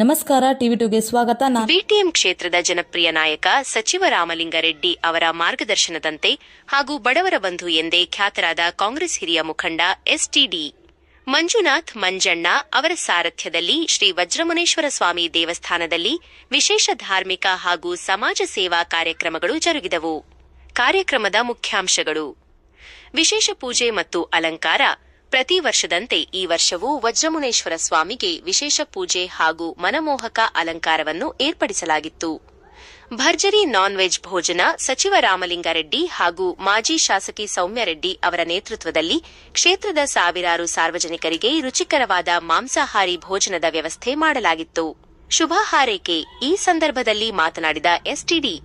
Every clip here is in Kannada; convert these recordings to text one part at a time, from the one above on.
ನಮಸ್ಕಾರ ಟಿವಿ2ಗೆ ಸ್ವಾಗತ. ಬಿಟಿಎಂ ಕ್ಷೇತ್ರದ ಜನಪ್ರಿಯ ನಾಯಕ ಸಚಿವ ರಾಮಲಿಂಗಾರೆಡ್ಡಿ ಅವರ ಮಾರ್ಗದರ್ಶನದಂತೆ ಹಾಗೂ ಬಡವರ ಬಂಧು ಎಂದೇ ಖ್ಯಾತರಾದ ಕಾಂಗ್ರೆಸ್ ಹಿರಿಯ ಮುಖಂಡ ಎಸ್ಟಿಡಿ ಮಂಜುನಾಥ್ ಮಂಜಣ್ಣ ಅವರ ಸಾರಥ್ಯದಲ್ಲಿ ಶ್ರೀ ವಜ್ರಮುನೇಶ್ವರ ಸ್ವಾಮಿ ದೇವಸ್ಥಾನದಲ್ಲಿ ವಿಶೇಷ ಧಾರ್ಮಿಕ ಹಾಗೂ ಸಮಾಜ ಸೇವಾ ಕಾರ್ಯಕ್ರಮಗಳು ಜರುಗಿದವು. ಕಾರ್ಯಕ್ರಮದ ಮುಖ್ಯಾಂಶಗಳು: ವಿಶೇಷ ಪೂಜೆ ಮತ್ತು ಅಲಂಕಾರ. ಪ್ರತಿ ವರ್ಷದಂತೆ ಈ ವರ್ಷವೂ ವಜ್ರಮುನೇಶ್ವರ ಸ್ವಾಮಿಗೆ ವಿಶೇಷ ಪೂಜೆ ಹಾಗೂ ಮನಮೋಹಕ ಅಲಂಕಾರವನ್ನು ಏರ್ಪಡಿಸಲಾಗಿತ್ತು. ಭರ್ಜರಿ ನಾನ್ ವೆಜ್ ಭೋಜನ. ಸಚಿವ ರಾಮಲಿಂಗಾರೆಡ್ಡಿ ಹಾಗೂ ಮಾಜಿ ಶಾಸಕಿ ಸೌಮ್ಯರೆಡ್ಡಿ ಅವರ ನೇತೃತ್ವದಲ್ಲಿ ಕ್ಷೇತ್ರದ ಸಾವಿರಾರು ಸಾರ್ವಜನಿಕರಿಗೆ ರುಚಿಕರವಾದ ಮಾಂಸಾಹಾರಿ ಭೋಜನದ ವ್ಯವಸ್ಥೆ ಮಾಡಲಾಗಿತ್ತು. ಶುಭ ಹಾರೈಕೆ. ಈ ಸಂದರ್ಭದಲ್ಲಿ ಮಾತನಾಡಿದ ಎಸ್ಟಿಡಿ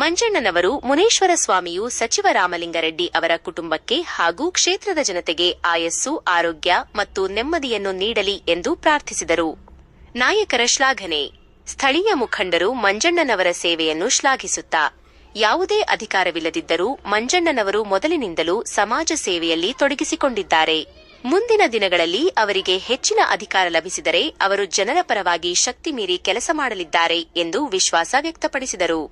ಮಂಜಣ್ಣನವರು, ಮುನೇಶ್ವರ ಸ್ವಾಮಿಯು ಸಚಿವ ರಾಮಲಿಂಗಾರೆಡ್ಡಿ ಅವರ ಕುಟುಂಬಕ್ಕೆ ಹಾಗೂ ಕ್ಷೇತ್ರದ ಜನತೆಗೆ ಆಯಸ್ಸು, ಆರೋಗ್ಯ ಮತ್ತು ನೆಮ್ಮದಿಯನ್ನು ನೀಡಲಿ ಎಂದು ಪ್ರಾರ್ಥಿಸಿದರು. ನಾಯಕರ ಶ್ಲಾಘನೆ. ಸ್ಥಳೀಯ ಮುಖಂಡರು ಮಂಜಣ್ಣನವರ ಸೇವೆಯನ್ನು ಶ್ಲಾಘಿಸುತ್ತಾ, ಯಾವುದೇ ಅಧಿಕಾರವಿಲ್ಲದಿದ್ದರೂ ಮಂಜಣ್ಣನವರು ಮೊದಲಿನಿಂದಲೂ ಸಮಾಜ ಸೇವೆಯಲ್ಲಿ ತೊಡಗಿಸಿಕೊಂಡಿದ್ದಾರೆ. ಮುಂದಿನ ದಿನಗಳಲ್ಲಿ ಅವರಿಗೆ ಹೆಚ್ಚಿನ ಅಧಿಕಾರ ಲಭಿಸಿದರೆ ಅವರು ಜನರ ಪರವಾಗಿ ಶಕ್ತಿ ಮೀರಿ ಕೆಲಸ ಮಾಡಲಿದ್ದಾರೆ ಎಂದು ವಿಶ್ವಾಸ ವ್ಯಕ್ತಪಡಿಸಿದರು.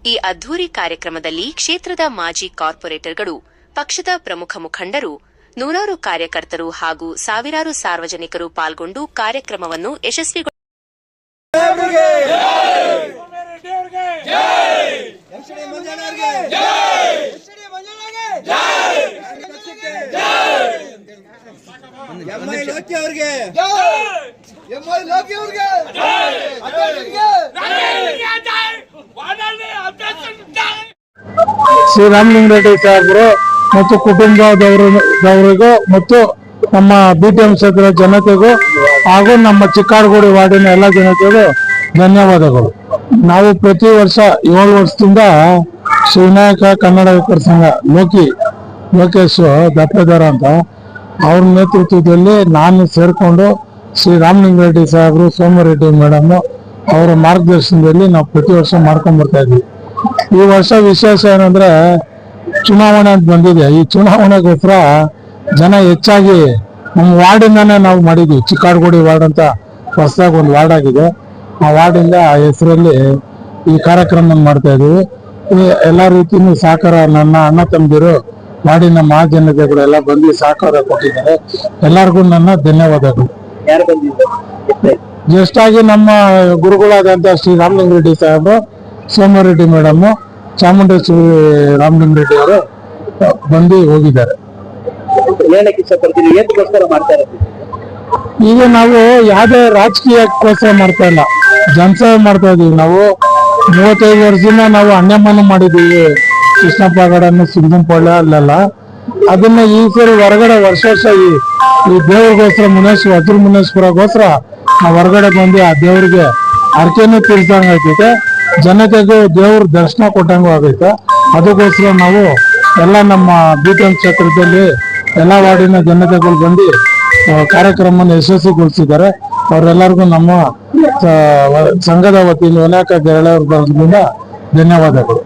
ಈ ಅದ್ಧೂರಿ ಕಾರ್ಯಕ್ರಮದಲ್ಲಿ ಕ್ಷೇತ್ರದ ಮಾಜಿ ಕಾರ್ಪೊರೇಟರ್ಗಳು, ಪಕ್ಷದ ಪ್ರಮುಖ ಮುಖಂಡರು, ನೂರಾರು ಕಾರ್ಯಕರ್ತರು ಹಾಗೂ ಸಾವಿರಾರು ಸಾರ್ವಜನಿಕರು ಪಾಲ್ಗೊಂಡು ಕಾರ್ಯಕ್ರಮವನ್ನು ಯಶಸ್ವಿಗೊಳಿಸಿದರು. ಶ್ರೀ ರಾಮಲಿಂಗಾರೆಡ್ಡಿ ಸಾಹೇಬರು ಮತ್ತು ಕುಟುಂಬದವರಿಗೂ ಮತ್ತು ನಮ್ಮ ಬಿಟಿಎಂ ಕ್ಷೇತ್ರದ ಜನತೆಗೂ ಹಾಗೂ ನಮ್ಮ ಚಿಕ್ಕಾಡಗೋಡು ವಾರ್ಡಿನ ಎಲ್ಲ ಜನತೆಗೂ ಧನ್ಯವಾದಗಳು. ನಾವು ಪ್ರತಿ ವರ್ಷ 7 ವರ್ಷದಿಂದ ಶ್ರೀನಾಯಕ ಕನ್ನಡ ಸಂಘ ಲೋಕೇಶ್ ದಪ್ಪದಾರ ಅಂತ ಅವ್ರ ನೇತೃತ್ವದಲ್ಲಿ ನಾನು ಸೇರ್ಕೊಂಡು ಶ್ರೀ ರಾಮಲಿಂಗಾರೆಡ್ಡಿ ಸಾಹೇಬರು, ಸೋಮರೆಡ್ಡಿ ಮೇಡಮ್ ಅವರ ಮಾರ್ಗದರ್ಶನದಲ್ಲಿ ನಾವು ಪ್ರತಿ ವರ್ಷ ಮಾಡ್ಕೊಂಡ್ ಬರ್ತಾ ಇದ್ವಿ. ಈ ವರ್ಷ ವಿಶೇಷ ಏನಂದ್ರೆ ಚುನಾವಣೆ ಅಂತ ಬಂದಿದೆ. ಈ ಚುನಾವಣೆಗೋಸ್ಕರ ಜನ ಹೆಚ್ಚಾಗಿ ನಮ್ಮ ವಾರ್ಡಿಂದಾನೇ ನಾವು ಮಾಡಿದ್ವಿ. ಚಿಕ್ಕಾಡಗೋಡು ವಾರ್ಡ್ ಅಂತ ಹೊಸದಾಗಿ ಒಂದು ವಾರ್ಡ್ ಆಗಿದೆ. ಆ ವಾರ್ಡಿಂದ ಆ ಹೆಸರಲ್ಲಿ ಈ ಕಾರ್ಯಕ್ರಮ ಮಾಡ್ತಾ ಇದೀವಿ. ಎಲ್ಲಾ ರೀತಿಯೂ ಸಹಕಾರ ನನ್ನ ಅಣ್ಣ ತಮ್ಮದಿರು, ವಾರ್ಡಿನ ಮಹಾಜನತೆಗಳು ಎಲ್ಲ ಬಂದು ಸಹಕಾರ ಕೊಟ್ಟಿದ್ದಾರೆ. ಎಲ್ಲರಿಗೂ ನನ್ನ ಧನ್ಯವಾದಗಳು. ಜಸ್ಟಾಗಿ ನಮ್ಮ ಗುರುಗಳಾದಂತ ಶ್ರೀ ರಾಮಲಿಂಗಾರೆಡ್ಡಿ ಸಾಹೇಬರು, ಸೋಮರೆಡ್ಡಿ ಮೇಡಮ್, ಚಾಮುಂಡೇಶ್ವರಿ ರಾಮಲಿಂಗಾರೆಡ್ಡಿ ಅವರು ಬಂದು ಹೋಗಿದ್ದಾರೆ. ಈಗ ನಾವು ಯಾವುದೇ ರಾಜಕೀಯಕ್ಕೋಸ್ಕರ ಮಾಡ್ತಾ ಇಲ್ಲ, ಜನಸೇವೆ ಮಾಡ್ತಾ ಇದೀವಿ. ನಾವು 35 ವರ್ಷದಿಂದ ನಾವು ಅನ್ಯಮನ ಮಾಡಿದೀವಿ. ಕೃಷ್ಣಪ್ಪ ಗಡನ್ನು, ಸಿಂಗಂಪಳ್ಳ ಅಲ್ಲೆಲ್ಲ. ಅದನ್ನ ಈ ಸರಿ ಹೊರಗಡೆ ವರ್ಷ ಈ ದೇವ್ರಿಗೋಸ್ಕರ ವಜ್ರಮುನೇಶ್ವರಗೋಸ್ಕರ ನಾವು ಹೊರಗಡೆ ಬಂದು ಆ ದೇವ್ರಿಗೆ ಅರ್ಕೆನೂ ತೀರ್ಸಂಗ ಆಗ್ತೈತೆ, ಜನತೆಗೂ ದೇವ್ರ ದರ್ಶನ ಕೊಟ್ಟಂಗೂ ಆಗೈತೆ. ಅದಕ್ಕೋಸ್ಕರ ನಾವು ಎಲ್ಲ ನಮ್ಮ ಬಿಟಿಎಂ ಕ್ಷೇತ್ರದಲ್ಲಿ ಎಲ್ಲ ವಾರ್ಡಿನ ಜನತೆಗಳು ಬಂದು ಕಾರ್ಯಕ್ರಮವನ್ನು ಯಶಸ್ವಿಗೊಳಿಸಿದ್ದಾರೆ. ಅವರೆಲ್ಲರಿಗೂ ನಮ್ಮ ಸಂಘದ ವತಿಯಿಂದ ಅನೇಕ ಗೆಳೆಯರ ಧನ್ಯವಾದಗಳು.